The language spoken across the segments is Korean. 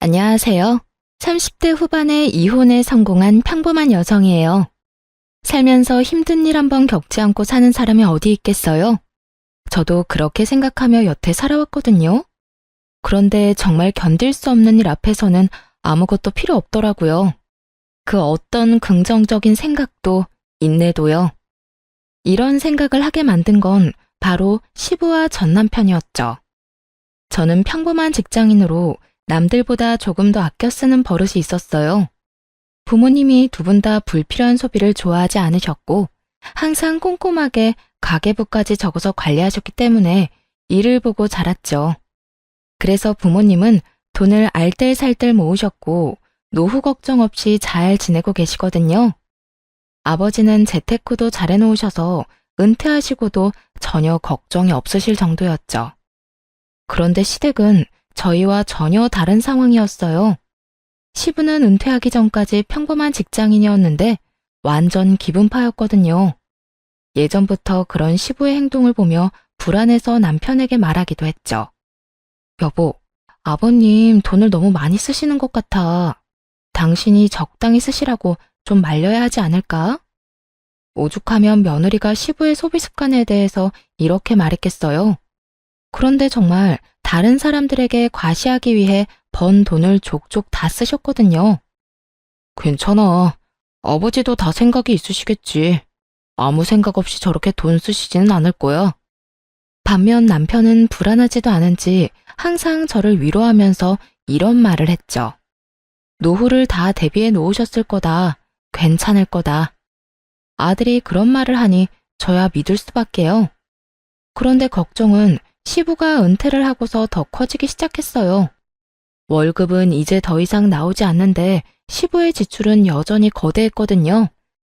안녕하세요. 30대 후반에 이혼에 성공한 평범한 여성이에요. 살면서 힘든 일 한번 겪지 않고 사는 사람이 어디 있겠어요? 저도 그렇게 생각하며 여태 살아왔거든요. 그런데 정말 견딜 수 없는 일 앞에서는 아무것도 필요 없더라고요. 그 어떤 긍정적인 생각도, 인내도요. 이런 생각을 하게 만든 건 바로 시부와 전 남편이었죠. 저는 평범한 직장인으로 남들보다 조금 더 아껴 쓰는 버릇이 있었어요. 부모님이 두 분 다 불필요한 소비를 좋아하지 않으셨고, 항상 꼼꼼하게 가계부까지 적어서 관리하셨기 때문에 일을 보고 자랐죠. 그래서 부모님은 돈을 알뜰살뜰 모으셨고, 노후 걱정 없이 잘 지내고 계시거든요. 아버지는 재테크도 잘 해놓으셔서 은퇴하시고도 전혀 걱정이 없으실 정도였죠. 그런데 시댁은 저희와 전혀 다른 상황이었어요. 시부는 은퇴하기 전까지 평범한 직장인이었는데 완전 기분파였거든요. 예전부터 그런 시부의 행동을 보며 불안해서 남편에게 말하기도 했죠. 여보, 아버님 돈을 너무 많이 쓰시는 것 같아. 당신이 적당히 쓰시라고 좀 말려야 하지 않을까? 오죽하면 며느리가 시부의 소비 습관에 대해서 이렇게 말했겠어요. 그런데 정말 다른 사람들에게 과시하기 위해 번 돈을 족족 다 쓰셨거든요. 괜찮아. 아버지도 다 생각이 있으시겠지. 아무 생각 없이 저렇게 돈 쓰시지는 않을 거야. 반면 남편은 불안하지도 않은지 항상 저를 위로하면서 이런 말을 했죠. 노후를 다 대비해 놓으셨을 거다. 괜찮을 거다. 아들이 그런 말을 하니 저야 믿을 수밖에요. 그런데 걱정은 시부가 은퇴를 하고서 더 커지기 시작했어요. 월급은 이제 더 이상 나오지 않는데 시부의 지출은 여전히 거대했거든요.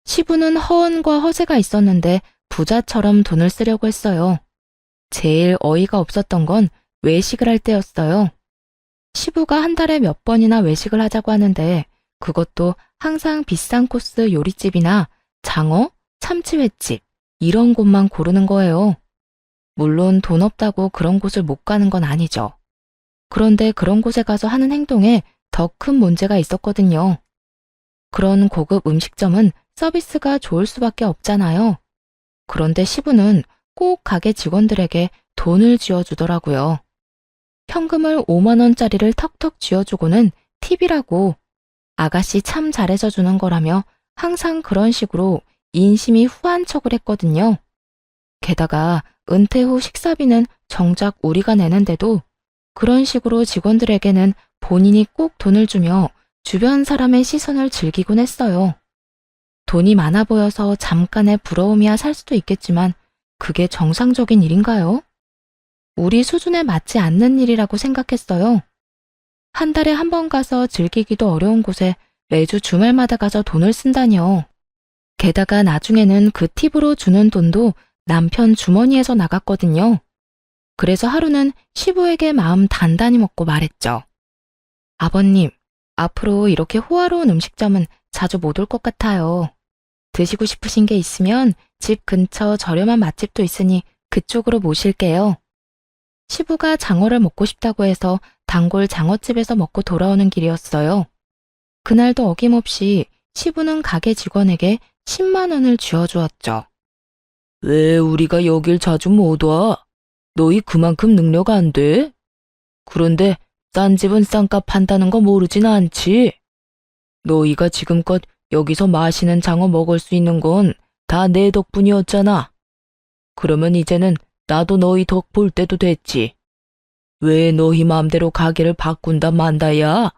시부는 허언과 허세가 있었는데 부자처럼 돈을 쓰려고 했어요. 제일 어이가 없었던 건 외식을 할 때였어요. 시부가 한 달에 몇 번이나 외식을 하자고 하는데 그것도 항상 비싼 코스 요리집이나 장어, 참치횟집 이런 곳만 고르는 거예요. 물론 돈 없다고 그런 곳을 못 가는 건 아니죠. 그런데 그런 곳에 가서 하는 행동에 더 큰 문제가 있었거든요. 그런 고급 음식점은 서비스가 좋을 수밖에 없잖아요. 그런데 시부는 꼭 가게 직원들에게 돈을 쥐어주더라고요. 현금을 5만 원짜리를 턱턱 쥐어주고는 팁이라고 아가씨 참 잘해서 주는 거라며 항상 그런 식으로 인심이 후한 척을 했거든요. 게다가 은퇴 후 식사비는 정작 우리가 내는데도 그런 식으로 직원들에게는 본인이 꼭 돈을 주며 주변 사람의 시선을 즐기곤 했어요. 돈이 많아 보여서 잠깐의 부러움이야 살 수도 있겠지만 그게 정상적인 일인가요? 우리 수준에 맞지 않는 일이라고 생각했어요. 한 달에 한 번 가서 즐기기도 어려운 곳에 매주 주말마다 가서 돈을 쓴다니요. 게다가 나중에는 그 팁으로 주는 돈도 남편 주머니에서 나갔거든요. 그래서 하루는 시부에게 마음 단단히 먹고 말했죠. 아버님, 앞으로 이렇게 호화로운 음식점은 자주 못 올 것 같아요. 드시고 싶으신 게 있으면 집 근처 저렴한 맛집도 있으니 그쪽으로 모실게요. 시부가 장어를 먹고 싶다고 해서 단골 장어집에서 먹고 돌아오는 길이었어요. 그날도 어김없이 시부는 가게 직원에게 10만 원을 쥐어주었죠. 왜 우리가 여길 자주 못 와? 너희 그만큼 능력 안 돼? 그런데 싼 집은 싼값 한다는 거 모르진 않지? 너희가 지금껏 여기서 맛있는 장어 먹을 수 있는 건 다 내 덕분이었잖아. 그러면 이제는 나도 너희 덕 볼 때도 됐지. 왜 너희 마음대로 가게를 바꾼다 만다야?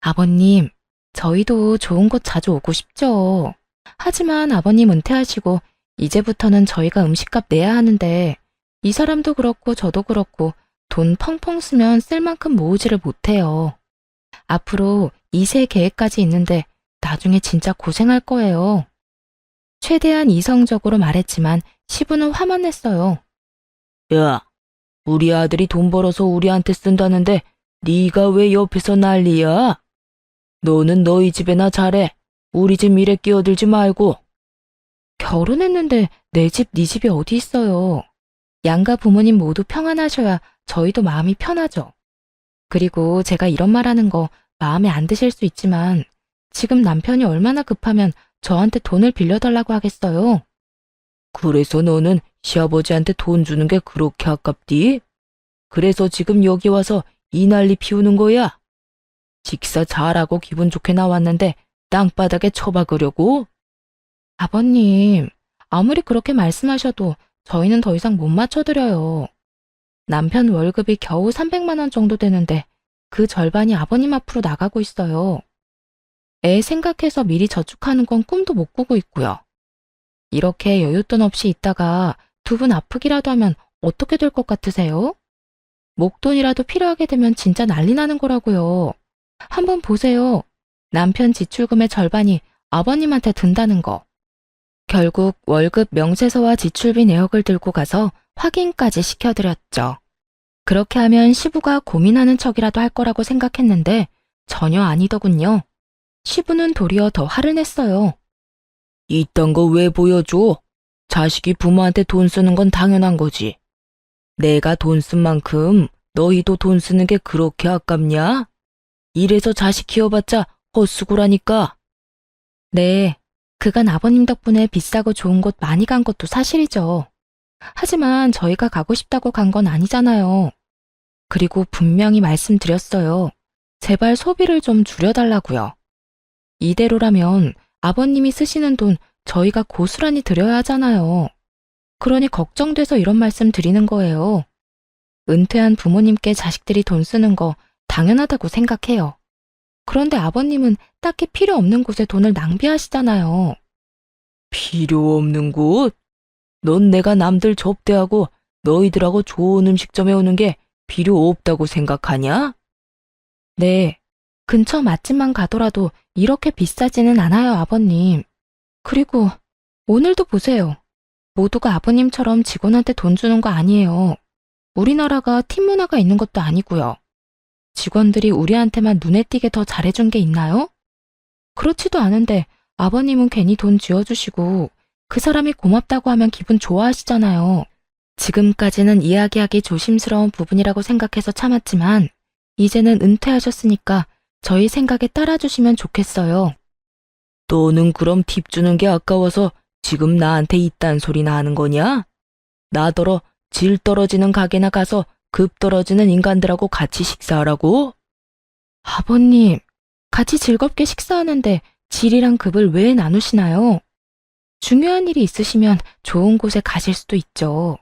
아버님, 저희도 좋은 곳 자주 오고 싶죠. 하지만 아버님 은퇴하시고 이제부터는 저희가 음식값 내야 하는데 이 사람도 그렇고 저도 그렇고 돈 펑펑 쓰면 쓸 만큼 모으지를 못해요. 앞으로 2세 계획까지 있는데 나중에 진짜 고생할 거예요. 최대한 이성적으로 말했지만 시부는 화만 냈어요. 야, 우리 아들이 돈 벌어서 우리한테 쓴다는데 네가 왜 옆에서 난리야? 너는 너희 집에나 잘해. 우리 집 일에 끼어들지 말고. 결혼했는데 내 집, 네 집이 어디 있어요. 양가 부모님 모두 평안하셔야 저희도 마음이 편하죠. 그리고 제가 이런 말 하는 거 마음에 안 드실 수 있지만 지금 남편이 얼마나 급하면 저한테 돈을 빌려달라고 하겠어요. 그래서 너는 시아버지한테 돈 주는 게 그렇게 아깝디? 그래서 지금 여기 와서 이 난리 피우는 거야? 식사 잘하고 기분 좋게 나왔는데 땅바닥에 처박으려고? 아버님, 아무리 그렇게 말씀하셔도 저희는 더 이상 못 맞춰드려요. 남편 월급이 겨우 300만 원 정도 되는데 그 절반이 아버님 앞으로 나가고 있어요. 애 생각해서 미리 저축하는 건 꿈도 못 꾸고 있고요. 이렇게 여윳돈 없이 있다가 두 분 아프기라도 하면 어떻게 될 것 같으세요? 목돈이라도 필요하게 되면 진짜 난리 나는 거라고요. 한번 보세요. 남편 지출금의 절반이 아버님한테 든다는 거. 결국 월급 명세서와 지출비 내역을 들고 가서 확인까지 시켜드렸죠. 그렇게 하면 시부가 고민하는 척이라도 할 거라고 생각했는데 전혀 아니더군요. 시부는 도리어 더 화를 냈어요. 이딴 거 왜 보여줘? 자식이 부모한테 돈 쓰는 건 당연한 거지. 내가 돈 쓴 만큼 너희도 돈 쓰는 게 그렇게 아깝냐? 이래서 자식 키워봤자 헛수고라니까. 네, 그간 아버님 덕분에 비싸고 좋은 곳 많이 간 것도 사실이죠. 하지만 저희가 가고 싶다고 간 건 아니잖아요. 그리고 분명히 말씀드렸어요. 제발 소비를 좀 줄여달라고요. 이대로라면 아버님이 쓰시는 돈 저희가 고스란히 드려야 하잖아요. 그러니 걱정돼서 이런 말씀 드리는 거예요. 은퇴한 부모님께 자식들이 돈 쓰는 거 당연하다고 생각해요. 그런데 아버님은 딱히 필요 없는 곳에 돈을 낭비하시잖아요. 필요 없는 곳? 넌 내가 남들 접대하고 너희들하고 좋은 음식점에 오는 게 필요 없다고 생각하냐? 네, 근처 맛집만 가더라도 이렇게 비싸지는 않아요, 아버님. 그리고 오늘도 보세요. 모두가 아버님처럼 직원한테 돈 주는 거 아니에요. 우리나라가 팀 문화가 있는 것도 아니고요. 직원들이 우리한테만 눈에 띄게 더 잘해준 게 있나요? 그렇지도 않은데 아버님은 괜히 돈 쥐어주시고 그 사람이 고맙다고 하면 기분 좋아하시잖아요. 지금까지는 이야기하기 조심스러운 부분이라고 생각해서 참았지만 이제는 은퇴하셨으니까 저희 생각에 따라주시면 좋겠어요. 너는 그럼 팁 주는 게 아까워서 지금 나한테 이딴 소리나 하는 거냐? 나더러 질 떨어지는 가게나 가서 급 떨어지는 인간들하고 같이 식사하라고? 아버님, 같이 즐겁게 식사하는데 질이랑 급을 왜 나누시나요? 중요한 일이 있으시면 좋은 곳에 가실 수도 있죠.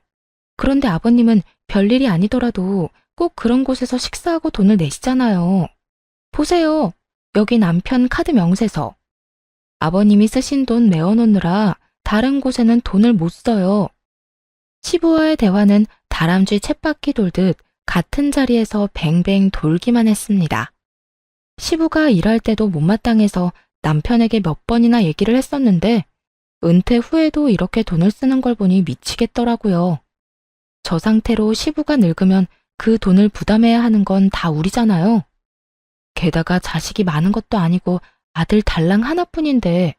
그런데 아버님은 별일이 아니더라도 꼭 그런 곳에서 식사하고 돈을 내시잖아요. 보세요. 여기 남편 카드 명세서. 아버님이 쓰신 돈 메워놓느라 다른 곳에는 돈을 못 써요. 시부와의 대화는 다람쥐 쳇바퀴 돌듯 같은 자리에서 뱅뱅 돌기만 했습니다. 시부가 일할 때도 못마땅해서 남편에게 몇 번이나 얘기를 했었는데 은퇴 후에도 이렇게 돈을 쓰는 걸 보니 미치겠더라고요. 저 상태로 시부가 늙으면 그 돈을 부담해야 하는 건 다 우리잖아요. 게다가 자식이 많은 것도 아니고 아들 달랑 하나뿐인데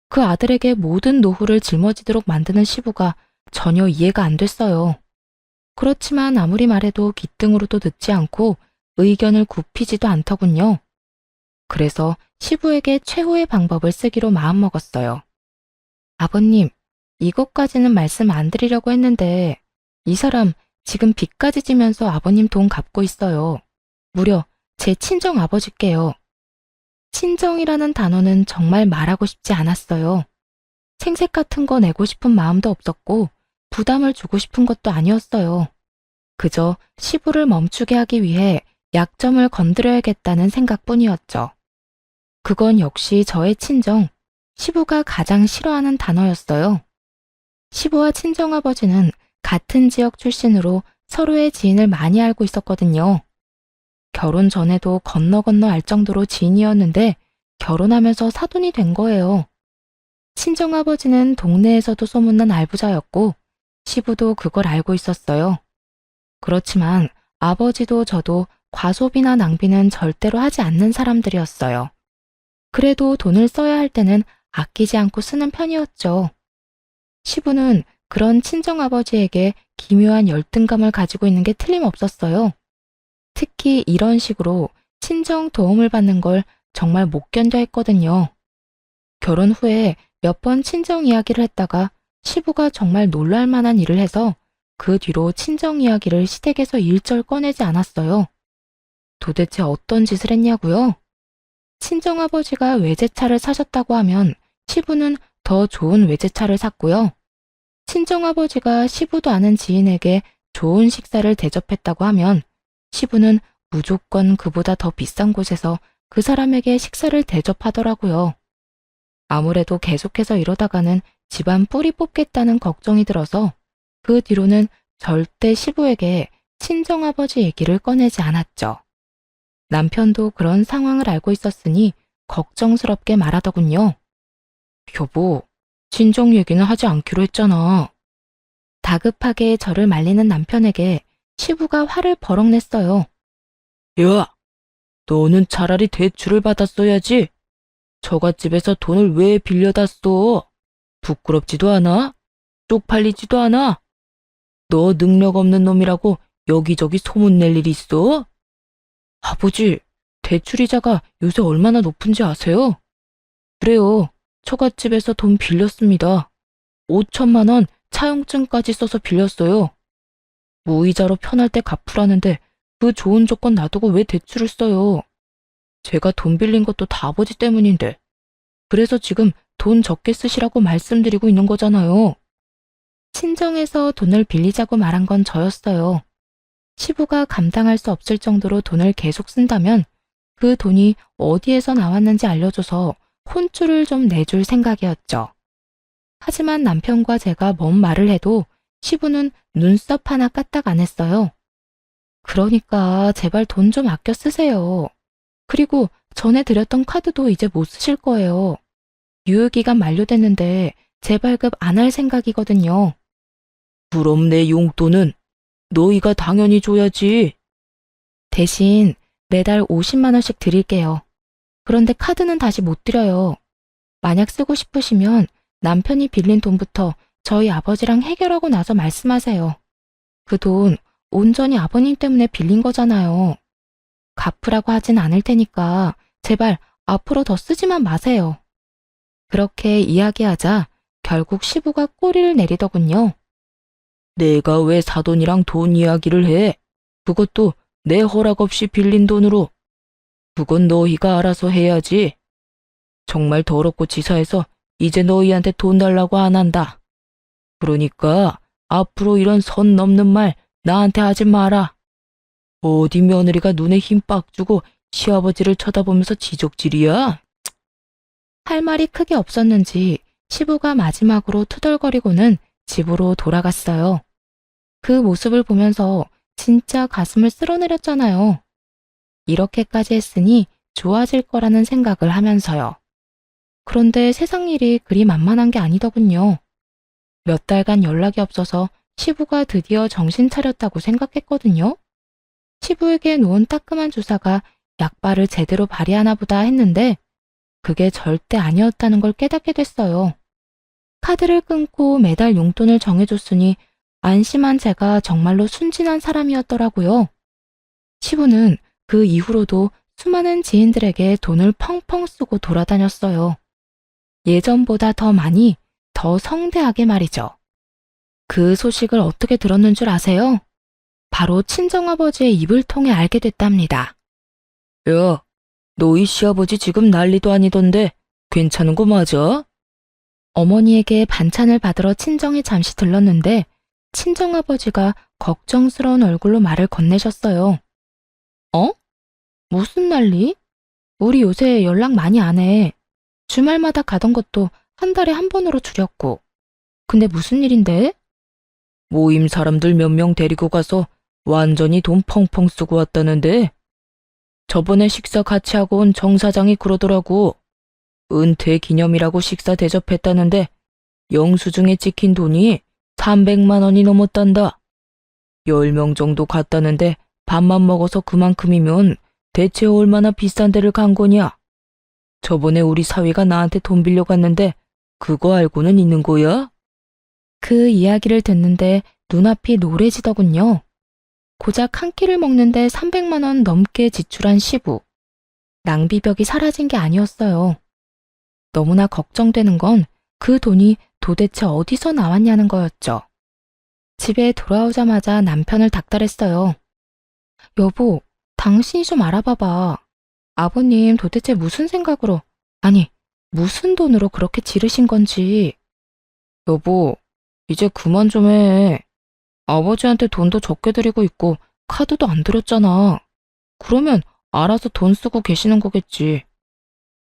그 아들에게 모든 노후를 짊어지도록 만드는 시부가 전혀 이해가 안 됐어요. 그렇지만 아무리 말해도 귓등으로도 듣지 않고 의견을 굽히지도 않더군요. 그래서 시부에게 최후의 방법을 쓰기로 마음먹었어요. 아버님, 이것까지는 말씀 안 드리려고 했는데 이 사람 지금 빚까지 지면서 아버님 돈 갚고 있어요. 무려 제 친정 아버지께요. 친정이라는 단어는 정말 말하고 싶지 않았어요. 생색 같은 거 내고 싶은 마음도 없었고 부담을 주고 싶은 것도 아니었어요. 그저 시부를 멈추게 하기 위해 약점을 건드려야겠다는 생각뿐이었죠. 그건 역시 저의 친정, 시부가 가장 싫어하는 단어였어요. 시부와 친정아버지는 같은 지역 출신으로 서로의 지인을 많이 알고 있었거든요. 결혼 전에도 건너 알 정도로 지인이었는데 결혼하면서 사돈이 된 거예요. 친정아버지는 동네에서도 소문난 알부자였고 시부도 그걸 알고 있었어요. 그렇지만 아버지도 저도 과소비나 낭비는 절대로 하지 않는 사람들이었어요. 그래도 돈을 써야 할 때는 아끼지 않고 쓰는 편이었죠. 시부는 그런 친정아버지에게 기묘한 열등감을 가지고 있는 게 틀림없었어요. 특히 이런 식으로 친정 도움을 받는 걸 정말 못 견뎌 했거든요. 결혼 후에 몇 번 친정 이야기를 했다가 시부가 정말 놀랄 만한 일을 해서 그 뒤로 친정 이야기를 시댁에서 일절 꺼내지 않았어요. 도대체 어떤 짓을 했냐고요? 친정아버지가 외제차를 사셨다고 하면 시부는 더 좋은 외제차를 샀고요. 친정아버지가 시부도 아는 지인에게 좋은 식사를 대접했다고 하면 시부는 무조건 그보다 더 비싼 곳에서 그 사람에게 식사를 대접하더라고요. 아무래도 계속해서 이러다가는 집안 뿌리 뽑겠다는 걱정이 들어서 그 뒤로는 절대 시부에게 친정아버지 얘기를 꺼내지 않았죠. 남편도 그런 상황을 알고 있었으니 걱정스럽게 말하더군요. 여보, 친정 얘기는 하지 않기로 했잖아. 다급하게 저를 말리는 남편에게 시부가 화를 버럭 냈어요. 야, 너는 차라리 대출을 받았어야지. 처갓집에서 돈을 왜 빌려다 써? 부끄럽지도 않아? 쪽팔리지도 않아? 너 능력 없는 놈이라고 여기저기 소문낼 일이 있어? 아버지, 대출이자가 요새 얼마나 높은지 아세요? 그래요. 처갓집에서 돈 빌렸습니다. 5천만 원 차용증까지 써서 빌렸어요. 무이자로 편할 때 갚으라는데 그 좋은 조건 놔두고 왜 대출을 써요? 제가 돈 빌린 것도 다 아버지 때문인데. 그래서 지금 돈 적게 쓰시라고 말씀드리고 있는 거잖아요. 친정에서 돈을 빌리자고 말한 건 저였어요. 시부가 감당할 수 없을 정도로 돈을 계속 쓴다면 그 돈이 어디에서 나왔는지 알려줘서 혼쭐을 좀 내줄 생각이었죠. 하지만 남편과 제가 뭔 말을 해도 시부는 눈썹 하나 까딱 안 했어요. 그러니까 제발 돈 좀 아껴 쓰세요. 그리고 전에 드렸던 카드도 이제 못 쓰실 거예요. 유효기간 만료됐는데 재발급 안 할 생각이거든요. 그럼 내 용돈은 너희가 당연히 줘야지. 대신 매달 50만 원씩 드릴게요. 그런데 카드는 다시 못 드려요. 만약 쓰고 싶으시면 남편이 빌린 돈부터 저희 아버지랑 해결하고 나서 말씀하세요. 그 돈 온전히 아버님 때문에 빌린 거잖아요. 갚으라고 하진 않을 테니까 제발 앞으로 더 쓰지만 마세요. 그렇게 이야기하자 결국 시부가 꼬리를 내리더군요. 내가 왜 사돈이랑 돈 이야기를 해? 그것도 내 허락 없이 빌린 돈으로. 그건 너희가 알아서 해야지. 정말 더럽고 치사해서 이제 너희한테 돈 달라고 안 한다. 그러니까 앞으로 이런 선 넘는 말 나한테 하지 마라. 어디 며느리가 눈에 힘 빡 주고 시아버지를 쳐다보면서 지적질이야? 할 말이 크게 없었는지 시부가 마지막으로 투덜거리고는 집으로 돌아갔어요. 그 모습을 보면서 진짜 가슴을 쓸어내렸잖아요. 이렇게까지 했으니 좋아질 거라는 생각을 하면서요. 그런데 세상 일이 그리 만만한 게 아니더군요. 몇 달간 연락이 없어서 시부가 드디어 정신 차렸다고 생각했거든요. 시부에게 놓은 따끔한 주사가 약발을 제대로 발휘하나 보다 했는데 그게 절대 아니었다는 걸 깨닫게 됐어요. 카드를 끊고 매달 용돈을 정해줬으니 안심한 제가 정말로 순진한 사람이었더라고요. 시부는 그 이후로도 수많은 지인들에게 돈을 펑펑 쓰고 돌아다녔어요. 예전보다 더 많이, 더 성대하게 말이죠. 그 소식을 어떻게 들었는 줄 아세요? 바로 친정아버지의 입을 통해 알게 됐답니다. 야, 너희 시아버지 지금 난리도 아니던데 괜찮은 거 맞아? 어머니에게 반찬을 받으러 친정에 잠시 들렀는데 친정아버지가 걱정스러운 얼굴로 말을 건네셨어요. 어? 무슨 난리? 우리 요새 연락 많이 안 해. 주말마다 가던 것도 한 달에 한 번으로 줄였고. 근데 무슨 일인데? 모임 사람들 몇 명 데리고 가서 완전히 돈 펑펑 쓰고 왔다는데 저번에 식사 같이 하고 온 정 사장이 그러더라고. 은퇴 기념이라고 식사 대접했다는데 영수증에 찍힌 돈이 300만 원이 넘었단다. 10명 정도 갔다는데 밥만 먹어서 그만큼이면 대체 얼마나 비싼 데를 간 거냐? 저번에 우리 사위가 나한테 돈 빌려갔는데 그거 알고는 있는 거야? 그 이야기를 듣는데 눈앞이 노래지더군요. 고작 한 끼를 먹는데 300만 원 넘게 지출한 시부. 낭비벽이 사라진 게 아니었어요. 너무나 걱정되는 건 그 돈이 도대체 어디서 나왔냐는 거였죠. 집에 돌아오자마자 남편을 닥달했어요. 여보, 당신이 좀 알아봐봐. 아버님 도대체 무슨 생각으로, 아니, 무슨 돈으로 그렇게 지르신 건지. 여보, 이제 그만 좀 해. 아버지한테 돈도 적게 드리고 있고 카드도 안 드렸잖아. 그러면 알아서 돈 쓰고 계시는 거겠지.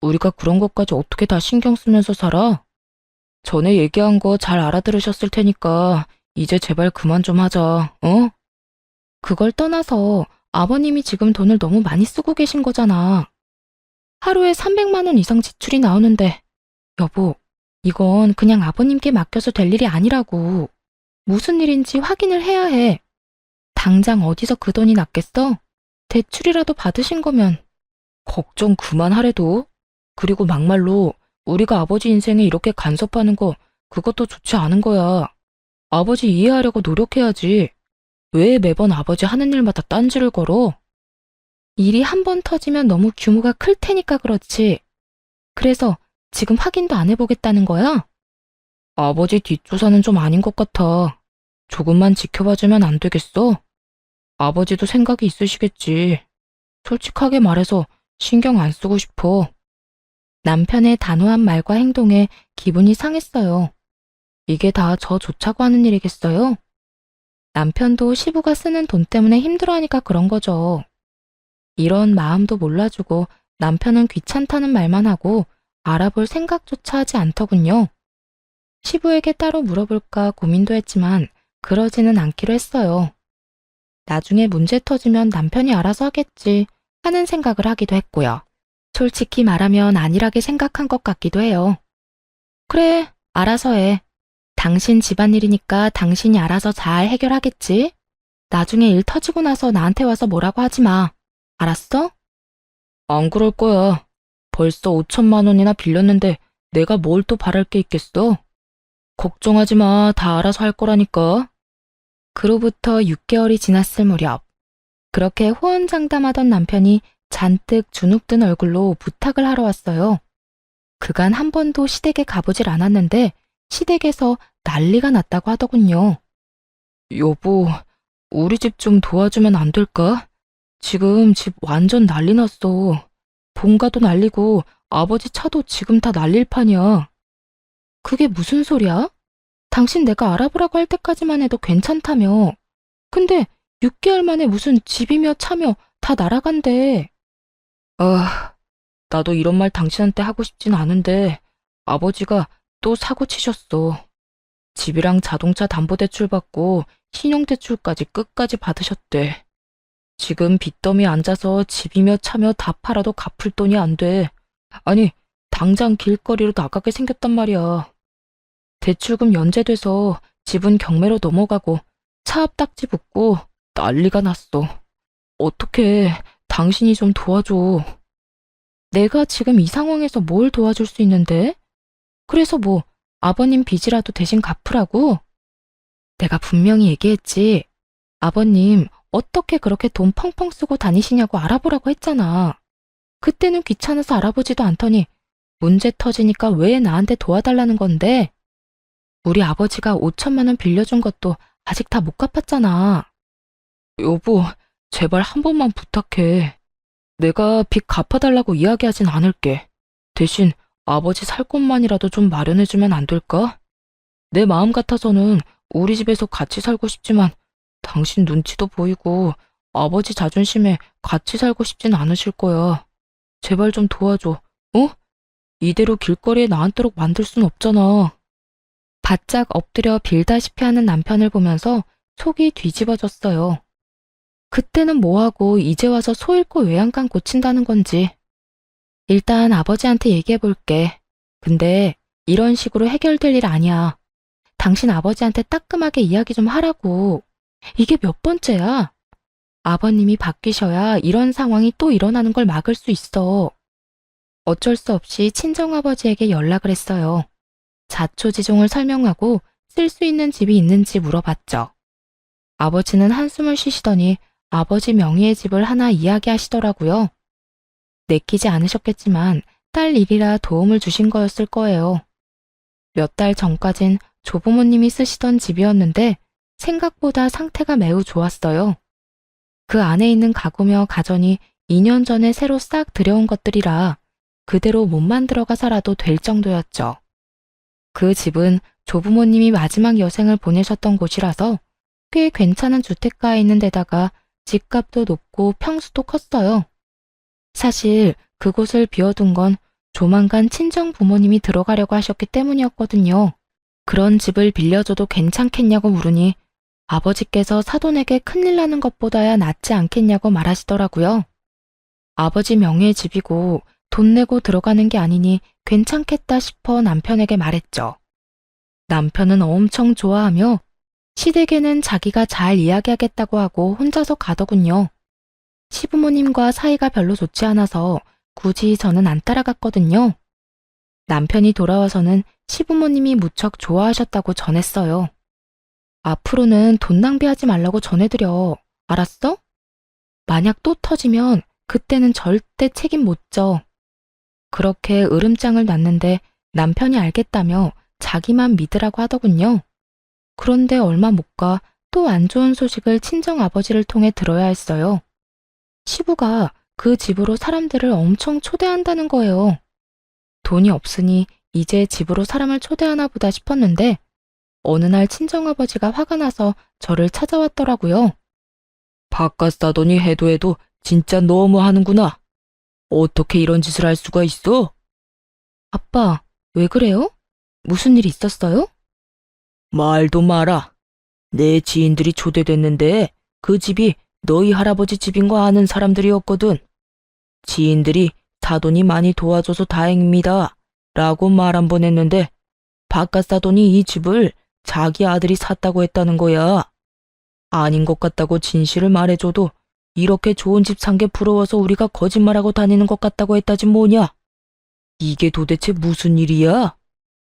우리가 그런 것까지 어떻게 다 신경 쓰면서 살아? 전에 얘기한 거 잘 알아들으셨을 테니까 이제 제발 그만 좀 하자, 어? 그걸 떠나서 아버님이 지금 돈을 너무 많이 쓰고 계신 거잖아. 하루에 300만 원 이상 지출이 나오는데, 여보, 이건 그냥 아버님께 맡겨서 될 일이 아니라고. 무슨 일인지 확인을 해야 해. 당장 어디서 그 돈이 났겠어? 대출이라도 받으신 거면. 걱정 그만하래도. 그리고 막말로 우리가 아버지 인생에 이렇게 간섭하는 거 그것도 좋지 않은 거야. 아버지 이해하려고 노력해야지. 왜 매번 아버지 하는 일마다 딴지를 걸어? 일이 한 번 터지면 너무 규모가 클 테니까 그렇지. 그래서 지금 확인도 안 해보겠다는 거야? 아버지 뒷조사는 좀 아닌 것 같아. 조금만 지켜봐주면 안 되겠어? 아버지도 생각이 있으시겠지. 솔직하게 말해서 신경 안 쓰고 싶어. 남편의 단호한 말과 행동에 기분이 상했어요. 이게 다 저 좋자고 하는 일이겠어요? 남편도 시부가 쓰는 돈 때문에 힘들어하니까 그런 거죠. 이런 마음도 몰라주고 남편은 귀찮다는 말만 하고 알아볼 생각조차 하지 않더군요. 시부에게 따로 물어볼까 고민도 했지만 그러지는 않기로 했어요. 나중에 문제 터지면 남편이 알아서 하겠지 하는 생각을 하기도 했고요. 솔직히 말하면 안일하게 생각한 것 같기도 해요. 그래, 알아서 해. 당신 집안일이니까 당신이 알아서 잘 해결하겠지? 나중에 일 터지고 나서 나한테 와서 뭐라고 하지 마. 알았어? 안 그럴 거야. 벌써 5천만 원이나 빌렸는데 내가 뭘 또 바랄 게 있겠어? 걱정하지 마. 다 알아서 할 거라니까. 그로부터 6개월이 지났을 무렵, 그렇게 호언장담하던 남편이 잔뜩 주눅든 얼굴로 부탁을 하러 왔어요. 그간 한 번도 시댁에 가보질 않았는데 시댁에서 난리가 났다고 하더군요. 여보, 우리 집 좀 도와주면 안 될까? 지금 집 완전 난리 났어. 본가도 난리고 아버지 차도 지금 다 난릴 판이야. 그게 무슨 소리야? 당신 내가 알아보라고 할 때까지만 해도 괜찮다며. 근데 6개월 만에 무슨 집이며 차며 다 날아간대. 아, 나도 이런 말 당신한테 하고 싶진 않은데 아버지가 또 사고 치셨어. 집이랑 자동차 담보대출 받고 신용대출까지 끝까지 받으셨대. 지금 빚더미에 앉아서 집이며 차며 다 팔아도 갚을 돈이 안 돼. 아니, 당장 길거리로 나가게 생겼단 말이야. 대출금 연체돼서 집은 경매로 넘어가고 차압 딱지 붙고 난리가 났어. 어떡해, 당신이 좀 도와줘. 내가 지금 이 상황에서 뭘 도와줄 수 있는데? 그래서 뭐 아버님 빚이라도 대신 갚으라고? 내가 분명히 얘기했지. 아버님 어떻게 그렇게 돈 펑펑 쓰고 다니시냐고 알아보라고 했잖아. 그때는 귀찮아서 알아보지도 않더니 문제 터지니까 왜 나한테 도와달라는 건데? 우리 아버지가 5천만 원 빌려준 것도 아직 다 못 갚았잖아. 여보, 제발 한 번만 부탁해. 내가 빚 갚아달라고 이야기하진 않을게. 대신 아버지 살 곳만이라도 좀 마련해주면 안 될까? 내 마음 같아서는 우리 집에서 같이 살고 싶지만 당신 눈치도 보이고 아버지 자존심에 같이 살고 싶진 않으실 거야. 제발 좀 도와줘, 어? 이대로 길거리에 나앉도록 만들 순 없잖아. 바짝 엎드려 빌다시피 하는 남편을 보면서 속이 뒤집어졌어요. 그때는 뭐하고 이제 와서 소 잃고 외양간 고친다는 건지. 일단 아버지한테 얘기해볼게. 근데 이런 식으로 해결될 일 아니야. 당신 아버지한테 따끔하게 이야기 좀 하라고. 이게 몇 번째야? 아버님이 바뀌셔야 이런 상황이 또 일어나는 걸 막을 수 있어. 어쩔 수 없이 친정아버지에게 연락을 했어요. 자초지종을 설명하고 쓸 수 있는 집이 있는지 물어봤죠. 아버지는 한숨을 쉬시더니 아버지 명의의 집을 하나 이야기하시더라고요. 내키지 않으셨겠지만 딸 일이라 도움을 주신 거였을 거예요. 몇 달 전까진 조부모님이 쓰시던 집이었는데 생각보다 상태가 매우 좋았어요. 그 안에 있는 가구며 가전이 2년 전에 새로 싹 들여온 것들이라 그대로 몸만 들어가 살아도 될 정도였죠. 그 집은 조부모님이 마지막 여생을 보내셨던 곳이라서 꽤 괜찮은 주택가에 있는 데다가 집값도 높고 평수도 컸어요. 사실 그곳을 비워둔 건 조만간 친정 부모님이 들어가려고 하셨기 때문이었거든요. 그런 집을 빌려줘도 괜찮겠냐고 물으니 아버지께서 사돈에게 큰일 나는 것보다야 낫지 않겠냐고 말하시더라고요. 아버지 명의의 집이고 돈 내고 들어가는 게 아니니 괜찮겠다 싶어 남편에게 말했죠. 남편은 엄청 좋아하며 시댁에는 자기가 잘 이야기하겠다고 하고 혼자서 가더군요. 시부모님과 사이가 별로 좋지 않아서 굳이 저는 안 따라갔거든요. 남편이 돌아와서는 시부모님이 무척 좋아하셨다고 전했어요. 앞으로는 돈 낭비하지 말라고 전해드려. 알았어? 만약 또 터지면 그때는 절대 책임 못 져. 그렇게 으름장을 놨는데 남편이 알겠다며 자기만 믿으라고 하더군요. 그런데 얼마 못 가 또 안 좋은 소식을 친정 아버지를 통해 들어야 했어요. 시부가 그 집으로 사람들을 엄청 초대한다는 거예요. 돈이 없으니 이제 집으로 사람을 초대하나 보다 싶었는데 어느 날 친정아버지가 화가 나서 저를 찾아왔더라고요. 바깥 사돈이 해도 진짜 너무 하는구나. 어떻게 이런 짓을 할 수가 있어? 아빠, 왜 그래요? 무슨 일 있었어요? 말도 마라. 내 지인들이 초대됐는데 그 집이 너희 할아버지 집인 거 아는 사람들이었거든. 지인들이 사돈이 많이 도와줘서 다행입니다. 라고 말 한 번 했는데 바깥 사돈이 이 집을 자기 아들이 샀다고 했다는 거야. 아닌 것 같다고 진실을 말해줘도 이렇게 좋은 집 산 게 부러워서 우리가 거짓말하고 다니는 것 같다고 했다지 뭐냐. 이게 도대체 무슨 일이야?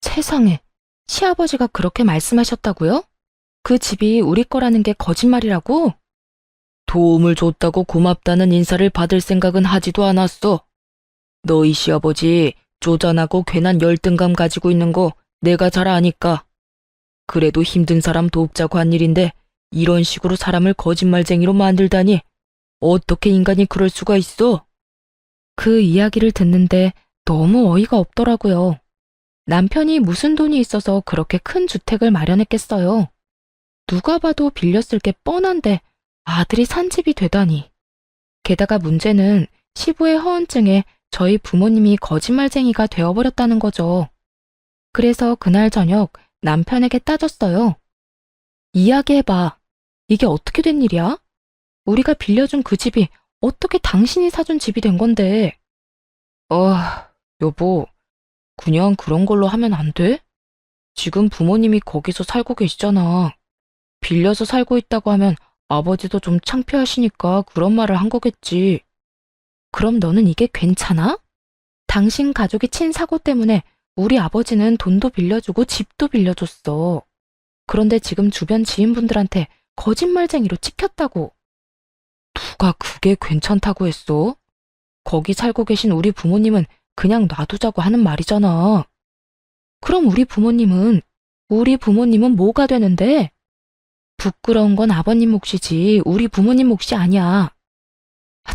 세상에, 시아버지가 그렇게 말씀하셨다고요? 그 집이 우리 거라는 게 거짓말이라고? 도움을 줬다고 고맙다는 인사를 받을 생각은 하지도 않았어. 너희 시아버지 쪼잔하고 괜한 열등감 가지고 있는 거 내가 잘 아니까. 그래도 힘든 사람 돕자고 한 일인데 이런 식으로 사람을 거짓말쟁이로 만들다니 어떻게 인간이 그럴 수가 있어? 그 이야기를 듣는데 너무 어이가 없더라고요. 남편이 무슨 돈이 있어서 그렇게 큰 주택을 마련했겠어요. 누가 봐도 빌렸을 게 뻔한데 아들이 산 집이 되다니. 게다가 문제는 시부의 허언증에 저희 부모님이 거짓말쟁이가 되어버렸다는 거죠. 그래서 그날 저녁 남편에게 따졌어요. 이야기해봐. 이게 어떻게 된 일이야? 우리가 빌려준 그 집이 어떻게 당신이 사준 집이 된 건데? 여보, 그냥 그런 걸로 하면 안 돼? 지금 부모님이 거기서 살고 계시잖아. 빌려서 살고 있다고 하면 아버지도 좀 창피하시니까 그런 말을 한 거겠지. 그럼 너는 이게 괜찮아? 당신 가족이 친 사고 때문에 우리 아버지는 돈도 빌려주고 집도 빌려줬어. 그런데 지금 주변 지인분들한테 거짓말쟁이로 찍혔다고. 누가 그게 괜찮다고 했어? 거기 살고 계신 우리 부모님은 그냥 놔두자고 하는 말이잖아. 그럼 우리 부모님은 뭐가 되는데? 부끄러운 건 아버님 몫이지 우리 부모님 몫이 아니야.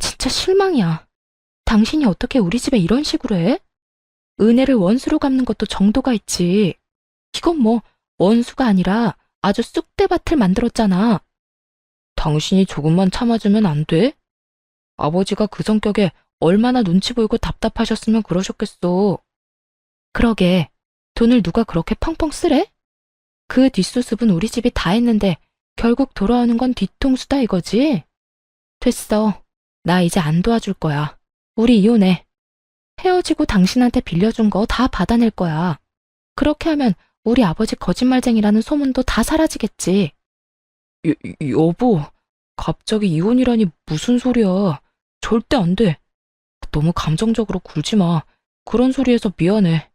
진짜 실망이야. 당신이 어떻게 우리 집에 이런 식으로 해? 은혜를 원수로 갚는 것도 정도가 있지. 이건 뭐 원수가 아니라 아주 쑥대밭을 만들었잖아. 당신이 조금만 참아주면 안 돼? 아버지가 그 성격에 얼마나 눈치 보이고 답답하셨으면 그러셨겠어. 그러게, 돈을 누가 그렇게 펑펑 쓰래? 그 뒷수습은 우리 집이 다 했는데 결국 돌아오는 건 뒤통수다 이거지? 됐어. 나 이제 안 도와줄 거야. 우리 이혼해. 헤어지고 당신한테 빌려준 거 다 받아낼 거야. 그렇게 하면 우리 아버지 거짓말쟁이라는 소문도 다 사라지겠지. 여보, 갑자기 이혼이라니 무슨 소리야. 절대 안 돼. 너무 감정적으로 굴지 마. 그런 소리해서 미안해.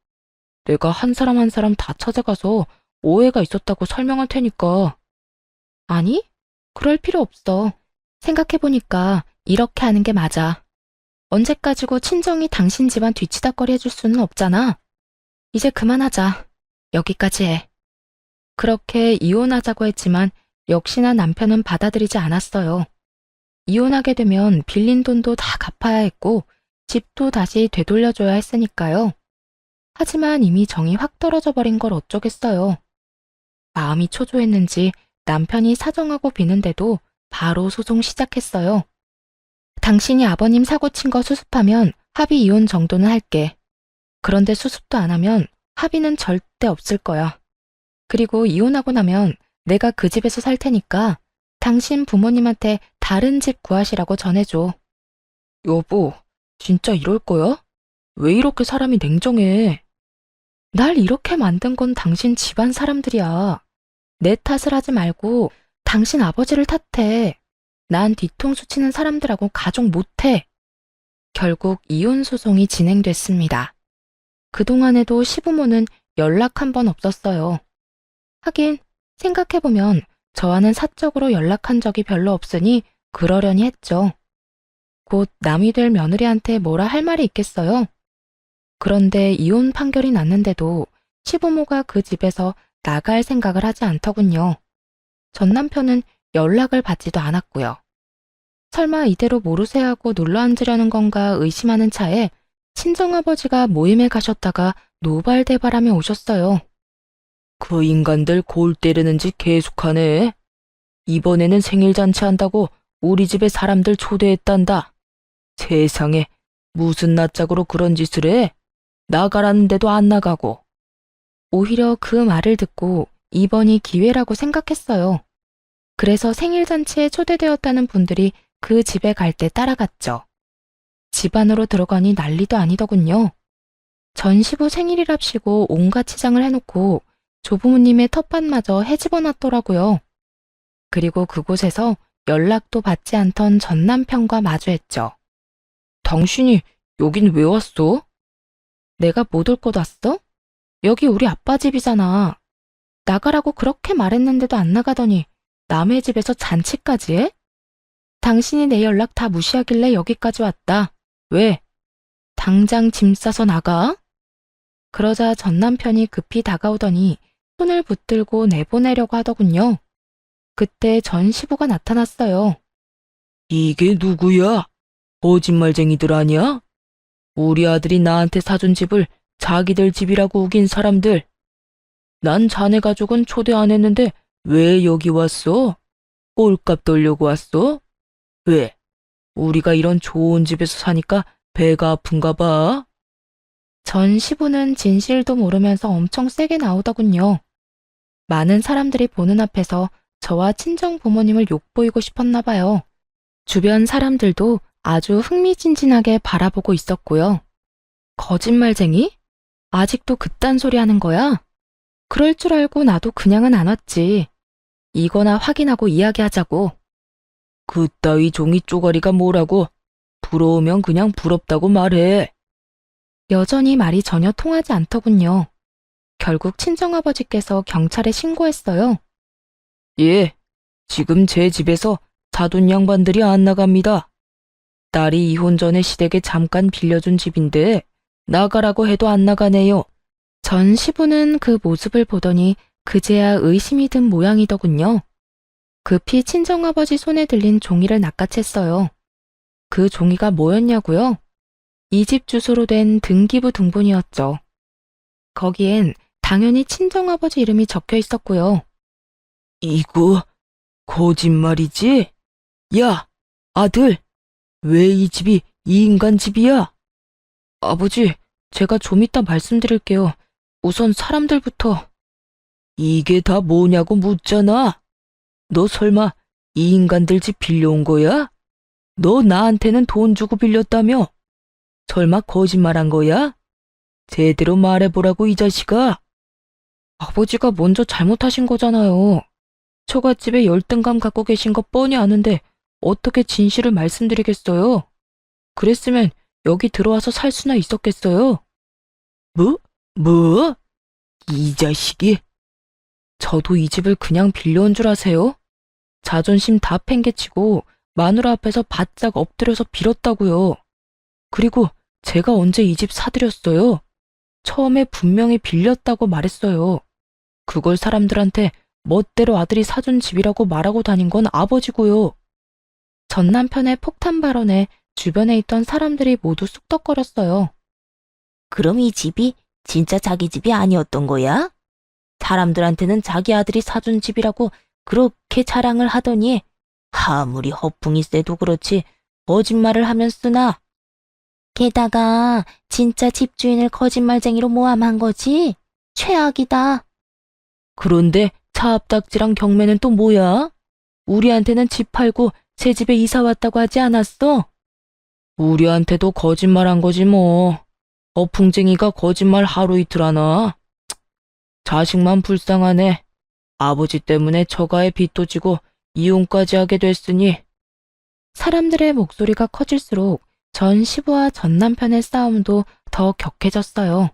내가 한 사람 한 사람 다 찾아가서 오해가 있었다고 설명할 테니까. 아니, 그럴 필요 없어. 생각해보니까 이렇게 하는 게 맞아. 언제까지고 친정이 당신 집안 뒤치다꺼리 해줄 수는 없잖아. 이제 그만하자. 여기까지 해. 그렇게 이혼하자고 했지만 역시나 남편은 받아들이지 않았어요. 이혼하게 되면 빌린 돈도 다 갚아야 했고 집도 다시 되돌려줘야 했으니까요. 하지만 이미 정이 확 떨어져 버린 걸 어쩌겠어요. 마음이 초조했는지 남편이 사정하고 비는데도 바로 소송 시작했어요. 당신이 아버님 사고 친 거 수습하면 합의 이혼 정도는 할게. 그런데 수습도 안 하면 합의는 절대 없을 거야. 그리고 이혼하고 나면 내가 그 집에서 살 테니까 당신 부모님한테 다른 집 구하시라고 전해줘. 여보, 진짜 이럴 거야? 왜 이렇게 사람이 냉정해? 날 이렇게 만든 건 당신 집안 사람들이야. 내 탓을 하지 말고 당신 아버지를 탓해. 난 뒤통수 치는 사람들하고 가족 못해. 결국 이혼 소송이 진행됐습니다. 그동안에도 시부모는 연락 한 번 없었어요. 하긴 생각해보면 저와는 사적으로 연락한 적이 별로 없으니 그러려니 했죠. 곧 남이 될 며느리한테 뭐라 할 말이 있겠어요? 그런데 이혼 판결이 났는데도 시부모가 그 집에서 나갈 생각을 하지 않더군요. 전 남편은 연락을 받지도 않았고요. 설마 이대로 모르쇠 하고 눌러앉으려는 건가 의심하는 차에 친정아버지가 모임에 가셨다가 노발대발하며 오셨어요. 그 인간들 골 때리는 짓 계속하네. 이번에는 생일잔치 한다고 우리 집에 사람들 초대했단다. 세상에 무슨 낯짝으로 그런 짓을 해? 나가라는데도 안 나가고. 오히려 그 말을 듣고 이번이 기회라고 생각했어요. 그래서 생일잔치에 초대되었다는 분들이 그 집에 갈 때 따라갔죠. 집 안으로 들어가니 난리도 아니더군요. 전 시부 생일이랍시고 온갖 치장을 해놓고 조부모님의 텃밭마저 해집어놨더라고요. 그리고 그곳에서 연락도 받지 않던 전 남편과 마주했죠. 당신이 여긴 왜 왔어? 내가 못 올 곳 왔어? 여기 우리 아빠 집이잖아. 나가라고 그렇게 말했는데도 안 나가더니 남의 집에서 잔치까지 해? 당신이 내 연락 다 무시하길래 여기까지 왔다. 왜? 당장 짐 싸서 나가? 그러자 전 남편이 급히 다가오더니 손을 붙들고 내보내려고 하더군요. 그때 전 시부가 나타났어요. 이게 누구야? 거짓말쟁이들 아니야? 우리 아들이 나한테 사준 집을 자기들 집이라고 우긴 사람들. 난 자네 가족은 초대 안 했는데 왜 여기 왔어? 꼴값 돌려고 왔어? 왜? 우리가 이런 좋은 집에서 사니까 배가 아픈가 봐? 전 시부는 진실도 모르면서 엄청 세게 나오더군요. 많은 사람들이 보는 앞에서 저와 친정 부모님을 욕보이고 싶었나 봐요. 주변 사람들도 아주 흥미진진하게 바라보고 있었고요. 거짓말쟁이? 아직도 그딴 소리 하는 거야? 그럴 줄 알고 나도 그냥은 안 왔지. 이거나 확인하고 이야기하자고. 그따위 종이 쪼가리가 뭐라고? 부러우면 그냥 부럽다고 말해. 여전히 말이 전혀 통하지 않더군요. 결국 친정아버지께서 경찰에 신고했어요. 예, 지금 제 집에서 사돈 양반들이 안 나갑니다. 딸이 이혼 전에 시댁에 잠깐 빌려준 집인데 나가라고 해도 안 나가네요. 전 시부는 그 모습을 보더니 그제야 의심이 든 모양이더군요. 급히 친정아버지 손에 들린 종이를 낚아챘어요. 그 종이가 뭐였냐고요? 이 집 주소로 된 등기부 등본이었죠. 거기엔 당연히 친정아버지 이름이 적혀 있었고요. 이거 거짓말이지? 야, 아들, 왜 이 집이 이 인간 집이야? 아버지, 제가 좀 이따 말씀드릴게요. 우선 사람들부터. 이게 다 뭐냐고 묻잖아. 너 설마 이 인간들 집 빌려온 거야? 너 나한테는 돈 주고 빌렸다며? 설마 거짓말한 거야? 제대로 말해보라고 이 자식아. 아버지가 먼저 잘못하신 거잖아요. 처갓집에 열등감 갖고 계신 거 뻔히 아는데 어떻게 진실을 말씀드리겠어요? 그랬으면 여기 들어와서 살 수나 있었겠어요? 뭐? 이 자식이? 저도 이 집을 그냥 빌려온 줄 아세요? 자존심 다 팽개치고 마누라 앞에서 바짝 엎드려서 빌었다고요. 그리고 제가 언제 이 집 사드렸어요? 처음에 분명히 빌렸다고 말했어요. 그걸 사람들한테 멋대로 아들이 사준 집이라고 말하고 다닌 건 아버지고요. 전 남편의 폭탄 발언에 주변에 있던 사람들이 모두 쑥덕거렸어요. 그럼 이 집이 진짜 자기 집이 아니었던 거야? 사람들한테는 자기 아들이 사준 집이라고 그렇게 자랑을 하더니 아무리 허풍이 세도 그렇지 거짓말을 하면 쓰나? 게다가 진짜 집주인을 거짓말쟁이로 모함한 거지? 최악이다. 그런데 차압딱지랑 경매는 또 뭐야? 우리한테는 집 팔고 새 집에 이사 왔다고 하지 않았어? 우리한테도 거짓말한 거지 뭐. 어풍쟁이가 거짓말 하루 이틀 하나? 자식만 불쌍하네. 아버지 때문에 처가에 빚도 지고 이혼까지 하게 됐으니. 사람들의 목소리가 커질수록 전 시부와 전 남편의 싸움도 더 격해졌어요.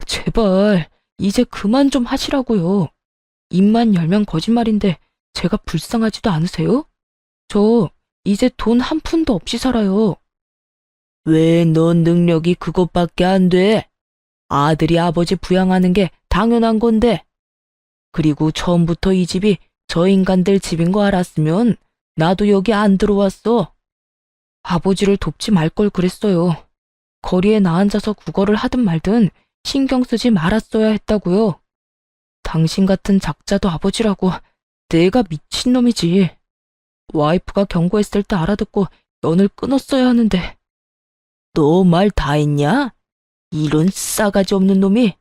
제발 이제 그만 좀 하시라고요. 입만 열면 거짓말인데 제가 불쌍하지도 않으세요? 저 이제 돈 한 푼도 없이 살아요. 왜 넌 능력이 그것밖에 안 돼? 아들이 아버지 부양하는 게 당연한 건데. 그리고 처음부터 이 집이 저 인간들 집인 거 알았으면 나도 여기 안 들어왔어. 아버지를 돕지 말 걸 그랬어요. 거리에 나 앉아서 구걸을 하든 말든 신경 쓰지 말았어야 했다고요. 당신 같은 작자도 아버지라고. 내가 미친놈이지. 와이프가 경고했을 때 알아듣고 연을 끊었어야 하는데. 너 말 다 했냐? 이런 싸가지 없는 놈이.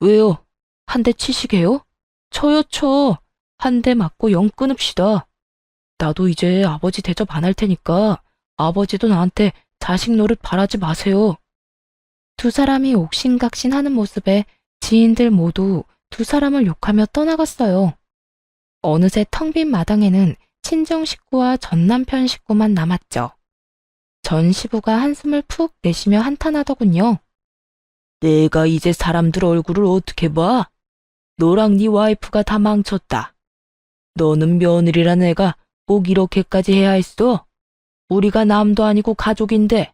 왜요? 한 대 치시게요? 쳐요 쳐. 한 대 맞고 연 끊읍시다. 나도 이제 아버지 대접 안 할 테니까 아버지도 나한테 자식 노릇 바라지 마세요. 두 사람이 옥신각신하는 모습에 지인들 모두 두 사람을 욕하며 떠나갔어요. 어느새 텅 빈 마당에는 친정 식구와 전 남편 식구만 남았죠. 전 시부가 한숨을 푹 내쉬며 한탄하더군요. 내가 이제 사람들 얼굴을 어떻게 봐? 너랑 네 와이프가 다 망쳤다. 너는 며느리란 애가 꼭 이렇게까지 해야 했어? 우리가 남도 아니고 가족인데.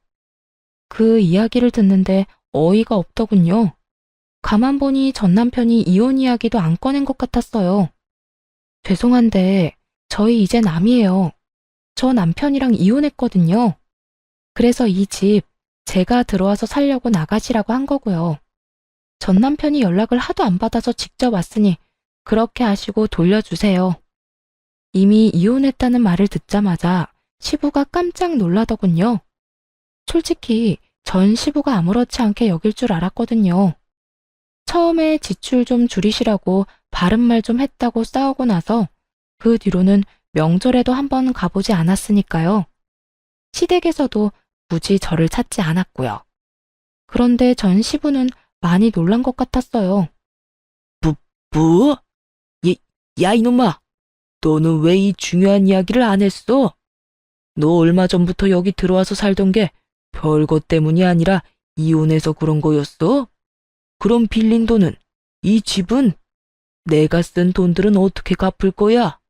그 이야기를 듣는데 어이가 없더군요. 가만 보니 전 남편이 이혼 이야기도 안 꺼낸 것 같았어요. 죄송한데 저희 이제 남이에요. 저 남편이랑 이혼했거든요. 그래서 이 집 제가 들어와서 살려고 나가시라고 한 거고요. 전 남편이 연락을 하도 안 받아서 직접 왔으니 그렇게 하시고 돌려주세요. 이미 이혼했다는 말을 듣자마자 시부가 깜짝 놀라더군요. 솔직히 전 시부가 아무렇지 않게 여길 줄 알았거든요. 처음에 지출 좀 줄이시라고 바른말 좀 했다고 싸우고 나서 그 뒤로는 명절에도 한번 가보지 않았으니까요. 시댁에서도 굳이 저를 찾지 않았고요. 그런데 전 시부는 많이 놀란 것 같았어요. 뭐? 야 이놈아! 너는 왜 이 중요한 이야기를 안 했어? 너 얼마 전부터 여기 들어와서 살던 게 별것 때문이 아니라 이혼해서 그런 거였어? 그럼 빌린 돈은? 이 집은? 내가 쓴 돈들은 어떻게 갚을 거야?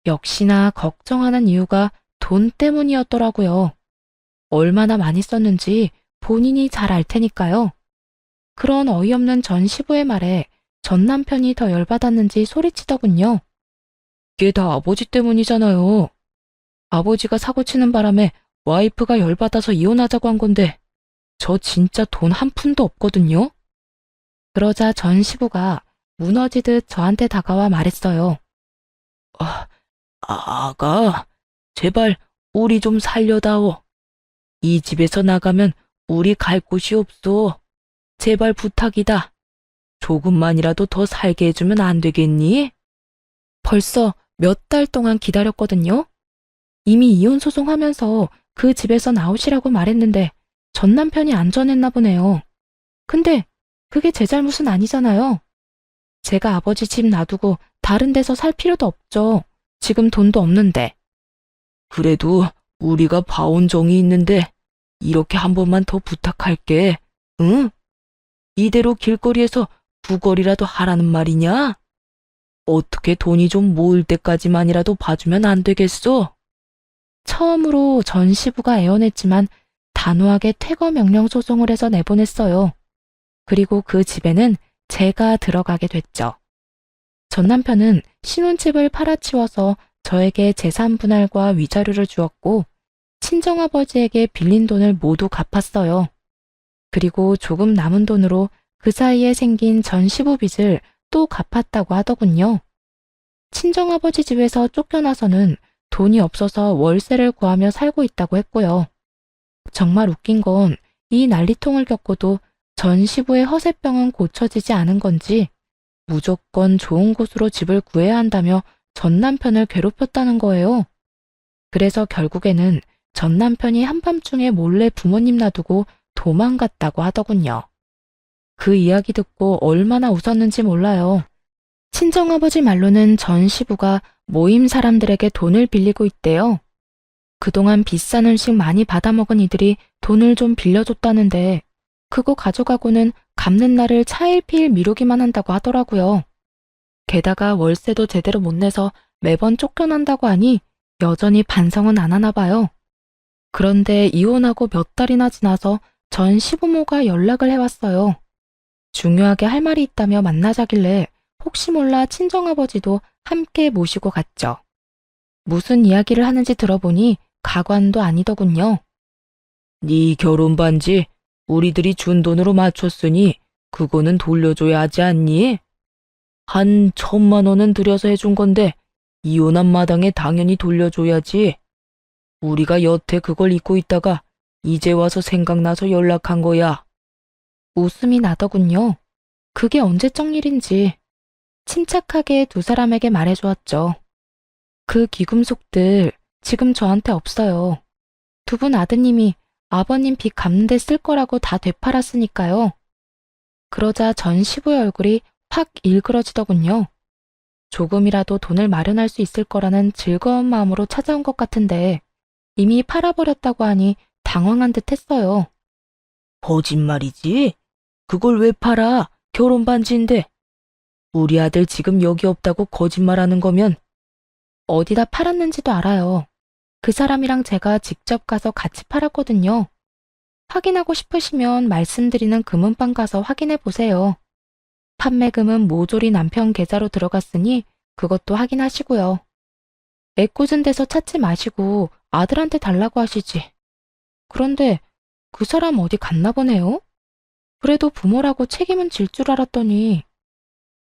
역시나 걱정하는 이유가 돈 때문이었더라고요. 얼마나 많이 썼는지 본인이 잘 알 테니까요. 그런 어이없는 전 시부의 말에 전 남편이 더 열받았는지 소리치더군요. 이게 다 아버지 때문이잖아요. 아버지가 사고치는 바람에 와이프가 열받아서 이혼하자고 한 건데 저 진짜 돈 한 푼도 없거든요. 그러자 전 시부가 무너지듯 저한테 다가와 말했어요. 아가, 제발 우리 좀 살려다오. 이 집에서 나가면 우리 갈 곳이 없어. 제발 부탁이다. 조금만이라도 더 살게 해주면 안 되겠니? 벌써 몇 달 동안 기다렸거든요. 이미 이혼 소송하면서 그 집에서 나오시라고 말했는데 전 남편이 안 전했나 보네요. 근데 그게 제 잘못은 아니잖아요. 제가 아버지 집 놔두고 다른 데서 살 필요도 없죠. 지금 돈도 없는데. 그래도 우리가 봐온 정이 있는데 이렇게 한 번만 더 부탁할게. 응? 이대로 길거리에서 구걸이라도 하라는 말이냐? 어떻게 돈이 좀 모을 때까지만이라도 봐주면 안 되겠어? 처음으로 전 시부가 애원했지만 단호하게 퇴거 명령 소송을 해서 내보냈어요. 그리고 그 집에는 제가 들어가게 됐죠. 전 남편은 신혼집을 팔아치워서 저에게 재산 분할과 위자료를 주었고 친정아버지에게 빌린 돈을 모두 갚았어요. 그리고 조금 남은 돈으로 그 사이에 생긴 전 시부 빚을 또 갚았다고 하더군요. 친정아버지 집에서 쫓겨나서는 돈이 없어서 월세를 구하며 살고 있다고 했고요. 정말 웃긴 건 이 난리통을 겪고도 전 시부의 허세병은 고쳐지지 않은 건지 무조건 좋은 곳으로 집을 구해야 한다며 전 남편을 괴롭혔다는 거예요. 그래서 결국에는 전 남편이 한밤중에 몰래 부모님 놔두고 도망갔다고 하더군요. 그 이야기 듣고 얼마나 웃었는지 몰라요. 친정아버지 말로는 전 시부가 모임 사람들에게 돈을 빌리고 있대요. 그동안 비싼 음식 많이 받아먹은 이들이 돈을 좀 빌려줬다는데 그거 가져가고는 갚는 날을 차일피일 미루기만 한다고 하더라고요. 게다가 월세도 제대로 못 내서 매번 쫓겨난다고 하니 여전히 반성은 안 하나 봐요. 그런데 이혼하고 몇 달이나 지나서 전 시부모가 연락을 해왔어요. 중요하게 할 말이 있다며 만나자길래 혹시 몰라 친정아버지도 함께 모시고 갔죠. 무슨 이야기를 하는지 들어보니 가관도 아니더군요. 네 결혼 반지 우리들이 준 돈으로 맞췄으니 그거는 돌려줘야 하지 않니? 한 1,000만 원은 들여서 해준 건데 이혼한 마당에 당연히 돌려줘야지. 우리가 여태 그걸 잊고 있다가 이제 와서 생각나서 연락한 거야. 웃음이 나더군요. 그게 언제적 일인지 침착하게 두 사람에게 말해주었죠. 그 귀금속들 지금 저한테 없어요. 두 분 아드님이 아버님 빚 갚는 데 쓸 거라고 다 되팔았으니까요. 그러자 전 시부의 얼굴이 확 일그러지더군요. 조금이라도 돈을 마련할 수 있을 거라는 즐거운 마음으로 찾아온 것 같은데 이미 팔아버렸다고 하니 당황한 듯 했어요. 거짓말이지? 그걸 왜 팔아? 결혼 반지인데. 우리 아들 지금 여기 없다고 거짓말하는 거면 어디다 팔았는지도 알아요. 그 사람이랑 제가 직접 가서 같이 팔았거든요. 확인하고 싶으시면 말씀드리는 금은방 가서 확인해 보세요. 판매금은 모조리 남편 계좌로 들어갔으니 그것도 확인하시고요. 애꿎은 데서 찾지 마시고 아들한테 달라고 하시지. 그런데 그 사람 어디 갔나 보네요? 그래도 부모라고 책임은 질 줄 알았더니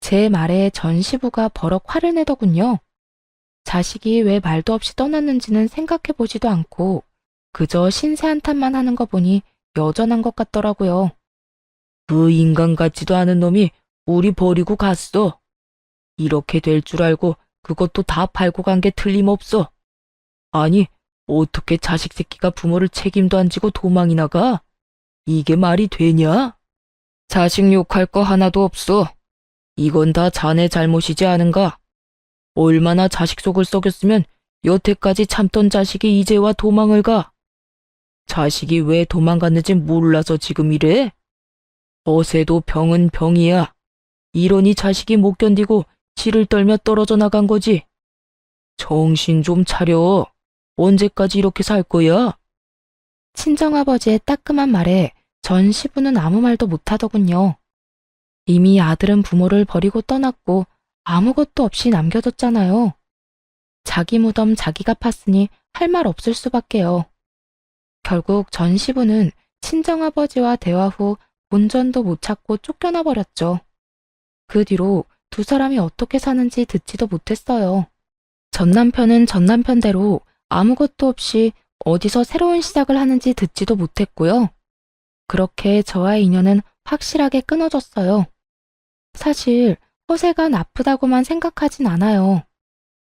제 말에 전 시부가 버럭 화를 내더군요. 자식이 왜 말도 없이 떠났는지는 생각해 보지도 않고 그저 신세 한탄만 하는 거 보니 여전한 것 같더라고요. 그 인간 같지도 않은 놈이 우리 버리고 갔어. 이렇게 될 줄 알고 그것도 다 팔고 간 게 틀림없어. 아니, 어떻게 자식 새끼가 부모를 책임도 안 지고 도망이 나가? 이게 말이 되냐? 자식 욕할 거 하나도 없어. 이건 다 자네 잘못이지 않은가? 얼마나 자식 속을 썩였으면 여태까지 참던 자식이 이제 와 도망을 가? 자식이 왜 도망갔는지 몰라서 지금 이래? 어세도 병은 병이야. 이러니 자식이 못 견디고 치를 떨며 떨어져 나간 거지. 정신 좀 차려. 언제까지 이렇게 살 거야? 친정아버지의 따끔한 말에 전 시부는 아무 말도 못하더군요. 이미 아들은 부모를 버리고 떠났고 아무것도 없이 남겨뒀잖아요. 자기 무덤 자기가 팠으니 할 말 없을 수밖에요. 결국 전 시부는 친정아버지와 대화 후 본전도 못 찾고 쫓겨나 버렸죠. 그 뒤로 두 사람이 어떻게 사는지 듣지도 못했어요. 전 남편은 전 남편대로 아무것도 없이 어디서 새로운 시작을 하는지 듣지도 못했고요. 그렇게 저와의 인연은 확실하게 끊어졌어요. 사실 허세가 나쁘다고만 생각하진 않아요.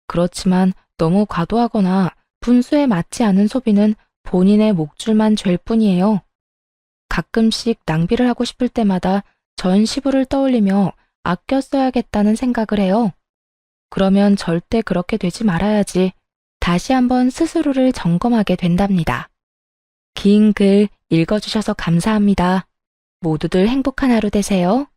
그렇지만 너무 과도하거나 분수에 맞지 않은 소비는 본인의 목줄만 죄일 뿐이에요. 가끔씩 낭비를 하고 싶을 때마다 전 시부를 떠올리며 아껴 써야겠다는 생각을 해요. 그러면 절대 그렇게 되지 말아야지 다시 한번 스스로를 점검하게 된답니다. 긴 글 읽어주셔서 감사합니다. 모두들 행복한 하루 되세요.